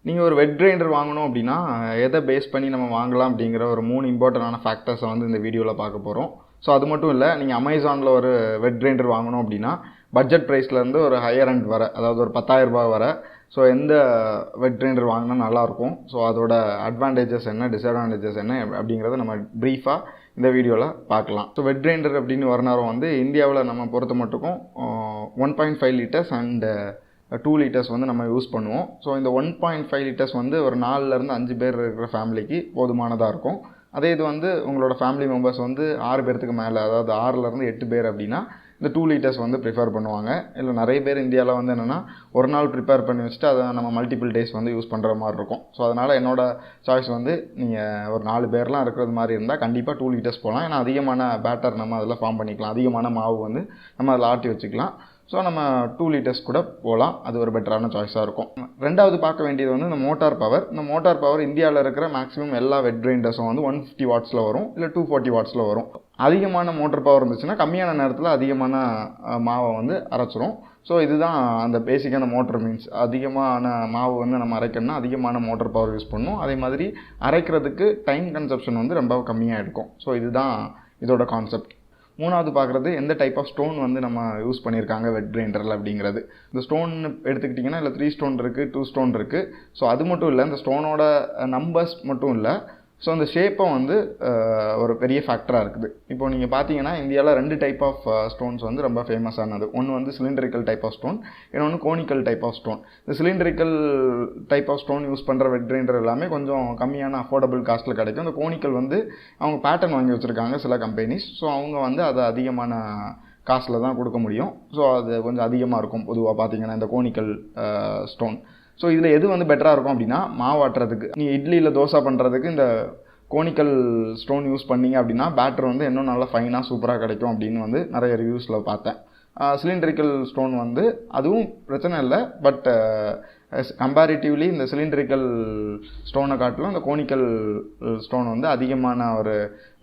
நீங்கள் ஒரு wet grinder வாங்கணும் அப்படின்னா எதை பேஸ் பண்ணி நம்ம வாங்கலாம் அப்படிங்கிற ஒரு 3 இம்பார்ட்டண்டான ஃபேக்டர்ஸை வந்து இந்த வீடியோவில் பார்க்க போகிறோம். ஸோ அது மட்டும் இல்லை, நீங்கள் அமேசானில் ஒரு வெட் கிரைண்டர் வாங்கணும் அப்படின்னா பட்ஜெட் ப்ரைஸ்லேருந்து ஒரு ஹையர் அண்ட் வர, அதாவது ஒரு 10,000 ரூபாய் வர, ஸோ எந்த வெட் கிரைண்டர் வாங்கினா நல்லாயிருக்கும், ஸோ அதோட அட்வான்டேஜஸ் என்ன, டிஸ்அட்வான்டேஜஸ் என்ன அப்படிங்கிறத நம்ம ப்ரீஃபாக இந்த வீடியோவில் பார்க்கலாம். ஸோ வெட் கிரைண்டர் அப்படின்னு வர நேரம் வந்து இந்தியாவில் நம்ம பொறுத்த மட்டுக்கும் 1.5 லிட்டர்ஸ் அண்ட் 2 லிட்டர்ஸ் வந்து நம்ம யூஸ் பண்ணுவோம். ஸோ இந்த 1.5 லிட்டர்ஸ் வந்து ஒரு 4லேருந்து 5 பேர் இருக்கிற ஃபேமிலிக்கு போதுமானதாக இருக்கும். அதே இது வந்து உங்களோட ஃபேமிலி மெம்பர்ஸ் வந்து 6 பேர்த்துக்கு மேலே, அதாவது 6லேருந்து 8 பேர் அப்படின்னா இந்த 2 லிட்டர்ஸ் வந்து ப்ரிஃபர் பண்ணுவாங்க. இல்லை நிறைய பேர் இந்தியாவில் வந்து என்னென்னா ஒரு நாள் ப்ரிப்பேர் பண்ணி வச்சுட்டு அதை நம்ம மல்டிபிள் டேஸ் வந்து யூஸ் பண்ணுற மாதிரி இருக்கும். ஸோ அதனால் என்னோடய சாய்ஸ் வந்து நீங்கள் ஒரு 4 பேர்லாம் இருக்கிறது மாதிரி இருந்தால் கண்டிப்பாக 2 லிட்டர்ஸ் போகலாம். ஏன்னா அதிகமான பேட்டர் நம்ம அதில் ஃபார்ம் பண்ணிக்கலாம், அதிகமான மாவு வந்து நம்ம அதில் ஆட்டி வச்சுக்கலாம். ஸோ நம்ம 2 லிட்டர்ஸ் கூட போகலாம், அது ஒரு பெட்டரான சாய்ஸாக இருக்கும். ரெண்டாவது பார்க்க வேண்டியது வந்து இந்த மோட்டார் பவர். இந்த மோட்டார் பவர் இந்தியாவில் இருக்கிற மேக்ஸிமம் எல்லா வெட் கிரைண்டர்ஸும் வந்து 150 வாட்ஸில் வரும், இல்லை 240 வாட்ஸில் வரும். அதிகமான மோட்டர் பவர் இருந்துச்சுன்னா கம்மியான நேரத்தில் அதிகமான மாவை வந்து அரைச்சிரும். ஸோ இதுதான் அந்த பேசிக்கான மோட்டர் மீன்ஸ். அதிகமான மாவு வந்து நம்ம அரைக்கணும்னா அதிகமான மோட்டர் பவர் யூஸ் பண்ணணும். அதே மாதிரி அரைக்கிறதுக்கு டைம் கன்சப்ஷன் வந்து ரொம்ப கம்மியாக இருக்கும். ஸோ இதுதான் இதோட கான்செப்ட். மூணாவது பார்க்குறது எந்த டைப் ஆஃப் ஸ்டோன் வந்து நம்ம யூஸ் பண்ணியிருக்காங்க வெட் கிரைண்டரில் அப்படிங்கிறது. இந்த ஸ்டோன் எடுத்துக்கிட்டிங்கன்னா இல்லை 3 ஸ்டோன் இருக்குது, 2 ஸ்டோன் இருக்குது. ஸோ அது மட்டும் இல்லை, இந்த ஸ்டோனோட நம்பர்ஸ் மட்டும் இல்லை, ஸோ அந்த ஷேப்பும் வந்து ஒரு பெரிய ஃபேக்டராக இருக்குது. இப்போது நீங்கள் பார்த்தீங்கன்னா இந்தியாவில் 2 டைப் ஆஃப் ஸ்டோன்ஸ் வந்து ரொம்ப ஃபேமஸானது. ஒன்று வந்து சிலிண்டரிக்கல் டைப் ஆஃப் ஸ்டோன், இன்னொன்று கோனிக்கல் டைப் ஆஃப் ஸ்டோன். இந்த cylindrical type of stone use பண்ணுற வெட் கிரைண்டர் எல்லாமே கொஞ்சம் கம்மியான அஃபோர்டபுள் காஸ்ட்டில் கிடைக்கும். இந்த கோனிக்கல் வந்து அவங்க பேட்டர்ன் வாங்கி வச்சுருக்காங்க சில கம்பெனிஸ். ஸோ அவங்க வந்து அதை அதிகமான காஸ்ட்டில் தான் கொடுக்க முடியும். ஸோ அது கொஞ்சம் அதிகமாக இருக்கும் பொதுவாக பார்த்தீங்கன்னா இந்த கோனிக்கல் ஸ்டோன். ஸோ இதில் எது வந்து பெட்டராக இருக்கும் அப்படின்னா மாவாட்டுறதுக்கு, நீங்கள் இட்லி இல்லை தோசை பண்ணுறதுக்கு இந்த கோனிக்கல் ஸ்டோன் யூஸ் பண்ணிங்க அப்படின்னா பேட்டர் வந்து இன்னும் நல்லா ஃபைனாக சூப்பராக கிடைக்கும் அப்படின்னு வந்து நிறைய ரிவ்யூஸில் பார்த்தேன். சிலிண்டரிக்கல் ஸ்டோன் வந்து அதுவும் பிரச்சனை இல்லை, பட் கம்பேரிட்டிவ்லி இந்த சிலிண்டரிக்கல் ஸ்டோனை காட்டிலும் இந்த கோனிக்கல் ஸ்டோன் வந்து அதிகமான ஒரு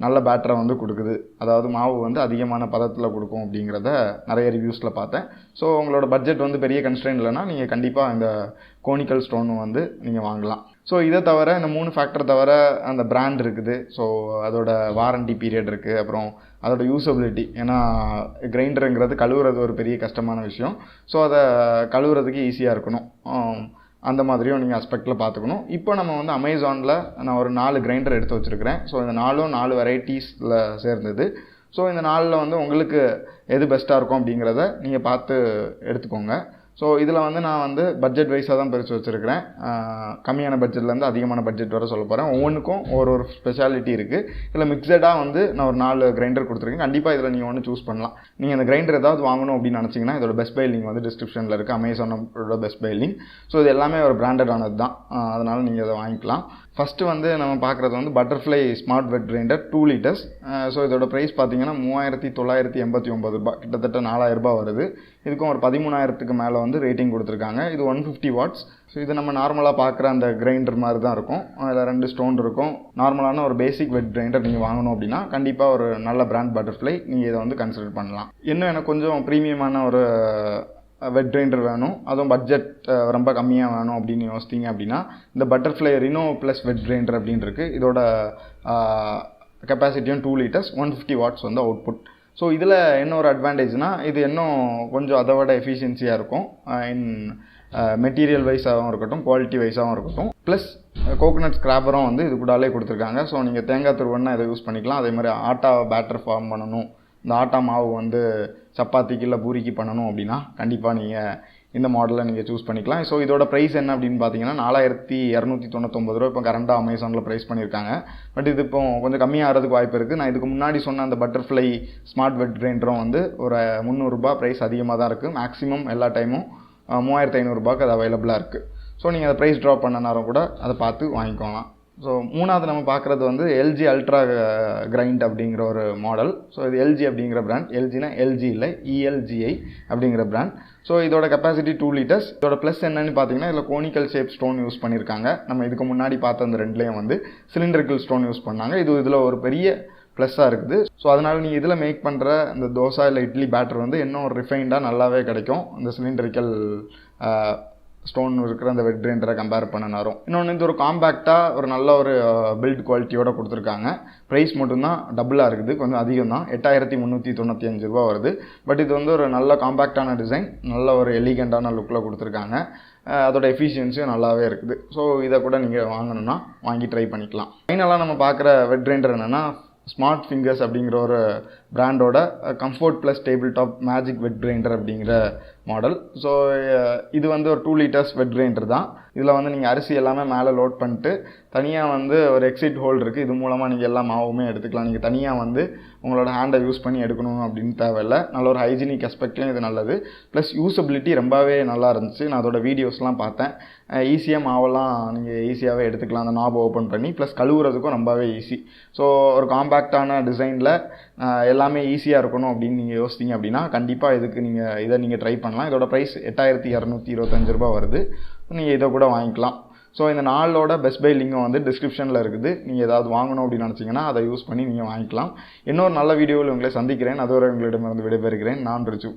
நல்ல பேட்டரை வந்து கொடுக்குது, அதாவது மாவு வந்து அதிகமான பதத்தில் கொடுக்கும் அப்படிங்கிறத நிறைய ரிவ்யூஸில் பார்த்தேன். ஸோ உங்களோட பட்ஜெட் வந்து பெரிய கன்ஸ்ட்ரெயின் இல்லைன்னா நீங்கள் கண்டிப்பாக இந்த கோனிக்கல் ஸ்டோன் வந்து நீங்கள் வாங்கலாம். ஸோ இதை தவிர இந்த 3 ஃபேக்டர் தவிர அந்த பிராண்ட் இருக்குது. ஸோ அதோட வாரண்டி பீரியட் இருக்குது, அப்புறம் அதோட யூஸபிலிட்டி. ஏன்னா கிரைண்டருங்கிறது கழுவுறது ஒரு பெரிய கஷ்டமான விஷயம். ஸோ அதை கழுவுறதுக்கு ஈஸியாக இருக்கணும், அந்த மாதிரியும் நீங்கள் அஸ்பெக்டில் பார்த்துக்கணும். இப்போ நம்ம வந்து அமேசானில் நான் ஒரு 4 கிரைண்டர் எடுத்து வச்சுருக்கிறேன். ஸோ இந்த 4 வெரைட்டிஸில் சேர்ந்தது. ஸோ இந்த 4ல் வந்து உங்களுக்கு எது பெஸ்ட்டாக இருக்கும் அப்படிங்கிறத நீங்கள் பார்த்து எடுத்துக்கோங்க. ஸோ இதில் வந்து நான் வந்து பட்ஜெட் வைஸாக தான் பிரித்து வச்சுருக்கிறேன். கம்மியான பட்ஜெட்லேருந்து அதிகமான பட்ஜெட் வர சொல்ல போகிறேன். ஒவ்வொன்றுக்கும் ஒரு ஸ்பெஷாலிட்டி இருக்குது. இதில் மிக்சடாக வந்து நான் ஒரு 4 கிரைண்டர் கொடுத்துருக்கேன். கண்டிப்பாக இதில் நீங்கள் ஒன்று சூஸ் பண்ணலாம். நீங்கள் இந்த கிரைண்டர் ஏதாவது வாங்கணும் அப்படின்னு நினச்சிங்கன்னா இதோட பெஸ்ட் பை லிங்க் வந்து டிஸ்கிரிப்ஷனில் இருக்குது, அமேசானோட பெஸ்ட் பை லிங்க். ஸோ இது எல்லாமே ஒரு பிராண்டடானது தான், அதனால் நீங்கள் இதை வாங்கிக்கலாம். ஃபஸ்ட்டு வந்து நம்ம பார்க்குறது வந்து butterfly smart wet grinder 2 litres. So இதோட ப்ரைஸ் பார்த்தீங்கன்னா 3,989 ரூபாய், கிட்டத்தட்ட 4,000 ரூபாய் வருது. இதுக்கும் ஒரு 13,000க்கு மேலே வந்து ரேட்டிங் கொடுத்துருக்காங்க. இது 150 வாட்ஸ். ஸோ இது நம்ம நார்மலாக பார்க்குற அந்த கிரைண்டர் மாதிரி தான் இருக்கும். அதில் 2 ஸ்டோன் இருக்கும். நார்மலான ஒரு பேசிக் வெட் கிரைண்டர் நீங்கள் வாங்கணும் அப்படின்னா கண்டிப்பாக ஒரு நல்ல பிராண்ட் பட்டர்ஃப்ளை நீங்கள் இதை வந்து கன்சிடர் பண்ணலாம். இன்னும் எனக்கு கொஞ்சம் ப்ரீமியமான ஒரு வெட் கிரைண்டர் வேணும், அதுவும் பட்ஜெட் ரொம்ப கம்மியாக வேணும் அப்படின்னு யோசித்தீங்க அப்படின்னா இந்த butterfly Reno plus wet grinder அப்படின்னு இருக்குது. இதோட கெப்பாசிட்டியும் 2 லிட்டர்ஸ், 150 வாட்ஸ் வந்து அவுட்புட். ஸோ இதில் என்ன ஒரு அட்வான்டேஜ்னால் இது இன்னும் கொஞ்சம் அதை விட எஃபிஷியன்சியாக இருக்கும். இன் மெட்டீரியல் வைஸாகவும் இருக்கட்டும், குவாலிட்டி வைஸாகவும் இருக்கட்டும். ப்ளஸ் கோகோனட் ஸ்க்ராப்பரும் வந்து இது கூடாலே கொடுத்துருக்காங்க. ஸோ நீங்கள் தேங்காய் துருவன்னா இதை யூஸ் பண்ணிக்கலாம். அதே மாதிரி ஆட்டா பேட்டர் ஃபார்ம் பண்ணணும், இந்த ஆட்டா மாவு வந்து சப்பாத்திக்கு இல்லை பூரிக்கு பண்ணணும் அப்படின்னா கண்டிப்பாக நீங்கள் இந்த மாடலில் நீங்கள் சூஸ் பண்ணிக்கலாம். ஸோ இதோட ப்ரைஸ் என்ன அப்படின்னு பார்த்தீங்கன்னா 4,299 ரூபா இப்போ கரண்டாக அமேசானில் ப்ரைஸ் பண்ணியிருக்காங்க. பட் இது இப்போ கொஞ்சம் கம்மியாகிறதுக்கு வாய்ப்பு இருக்குது. நான் இதுக்கு முன்னாடி சொன்ன அந்த பட்டர்ஃப்ளை ஸ்மார்ட் வெட் கிரைண்டரும் வந்து ஒரு 300 ரூபாய் ப்ரைஸ் அதிகமாக தான் இருக்குது. மேக்ஸிமம் எல்லா டைமும் 3,500 ரூபாய்க்கு அது அவைலபிளாக இருக்குது. ஸோ நீங்கள் அதை ப்ரைஸ் ட்ராப் பண்ண நேரம் கூட அதை பார்த்து வாங்கிக்கோங்க. ஸோ மூணாவது நம்ம பார்க்குறது வந்து எல்ஜி அல்ட்ரா கிரைண்ட் அப்படிங்கிற ஒரு மாடல். ஸோ இது எல்ஜி அப்படிங்கிற பிராண்ட். எல்ஜினா எல்ஜி இல்லை, இஎல்ஜிஐ அப்படிங்கிற பிராண்ட். ஸோ இதோட கெப்பாசிட்டி 2 லிட்டர்ஸ். இதோட ப்ளஸ் என்னன்னு பார்த்தீங்கன்னா இதில் கோனிக்கல் ஷேப் ஸ்டோன் யூஸ் பண்ணியிருக்காங்க. நம்ம இதுக்கு முன்னாடி பார்த்த அந்த 2லேயும் வந்து சிலிண்டரிக்கல் ஸ்டோன் யூஸ் பண்ணாங்க. இதில் ஒரு பெரிய ப்ளஸ்ஸாக இருக்குது. ஸோ அதனால் நீங்கள் இதில் மேக் பண்ணுற இந்த தோசை இல்லை இட்லி பேட்டர் வந்து இன்னும் ஒரு ரிஃபைண்டாக நல்லாவே கிடைக்கும் இந்த சிலிண்டரிக்கல் ஸ்டோன் இருக்கிற அந்த வெட் கிரைண்டரை கம்பேர் பண்ண நேரம். இன்னொன்று இது ஒரு காம்பேக்டாக ஒரு நல்ல ஒரு பில்ட் குவாலிட்டியோட கொடுத்துருக்காங்க. ப்ரைஸ் மட்டும்தான் டபுளாக இருக்குது, கொஞ்சம் அதிகம் தான், 8395 ரூபா வருது. பட் இது வந்து ஒரு நல்ல காம்பேக்டான டிசைன், நல்ல ஒரு எலிகண்டான லுக்கில் கொடுத்துருக்காங்க. அதோட எஃபிஷியன்சியும் நல்லாவே இருக்குது. ஸோ இதை கூட நீங்கள் வாங்கணுன்னா வாங்கி ட்ரை பண்ணிக்கலாம். ஃபைனலாக நம்ம பார்க்குற வெட் கிரைண்டர் என்னென்னா SmartFingers அப்படிங்கிற ஒரு பிராண்டோட comfort plus table top magic wet grinder அப்படிங்கிற மாடல். ஸோ இது வந்து ஒரு 2 liters வெட் கிரைண்டர் தான். இதில் வந்து நீங்கள் அரிசி எல்லாமே மேலே லோட் பண்ணிட்டு தனியாக வந்து ஒரு எக்ஸிட் ஹோல் இருக்குது. இது மூலமாக நீங்கள் எல்லா மாவுமே எடுத்துக்கலாம். நீங்கள் தனியாக வந்து உங்களோட ஹேண்டை யூஸ் பண்ணி எடுக்கணும் அப்படின்னு தேவையில்லை. நல்ல ஒரு ஹைஜீனிக் அஸ்பெக்ட்லேயும் இது நல்லது. ப்ளஸ் யூஸபிலிட்டி ரொம்பவே நல்லா இருந்துச்சு. நான் அதோட வீடியோஸ்லாம் பார்த்தேன். ஈஸியாக மாவெல்லாம் நீங்கள் ஈஸியாகவே எடுத்துக்கலாம் அந்த நாபை ஓப்பன் பண்ணி. ப்ளஸ் கழுவுறதுக்கும் ரொம்பவே ஈஸி. ஸோ ஒரு காம்பேக்டான டிசைனில் எல்லாமே ஈஸியாக இருக்கணும் அப்படின்னு நீங்கள் யோசிச்சிங்க அப்படின்னா கண்டிப்பாக இதை நீங்கள் ட்ரை பண்ணலாம். இதோட ப்ரைஸ் 8225 ரூபா வருது. நீங்கள் இதை கூட வாங்கிக்கலாம். ஸோ இந்த நாளோட பெஸ்ட் பை லிங்கும் வந்து டிஸ்கிரிப்ஷனில் இருக்குது. நீங்கள் ஏதாவது வாங்கணும் அப்படின்னு நினச்சிங்கன்னா அதை யூஸ் பண்ணி நீங்கள் வாங்கிக்கலாம். இன்னொரு நல்ல வீடியோவில் உங்களை சந்திக்கிறேன். அதுவரை உங்களிடமிருந்து விடைபெறுகிறேன். நான் ரிச்சு.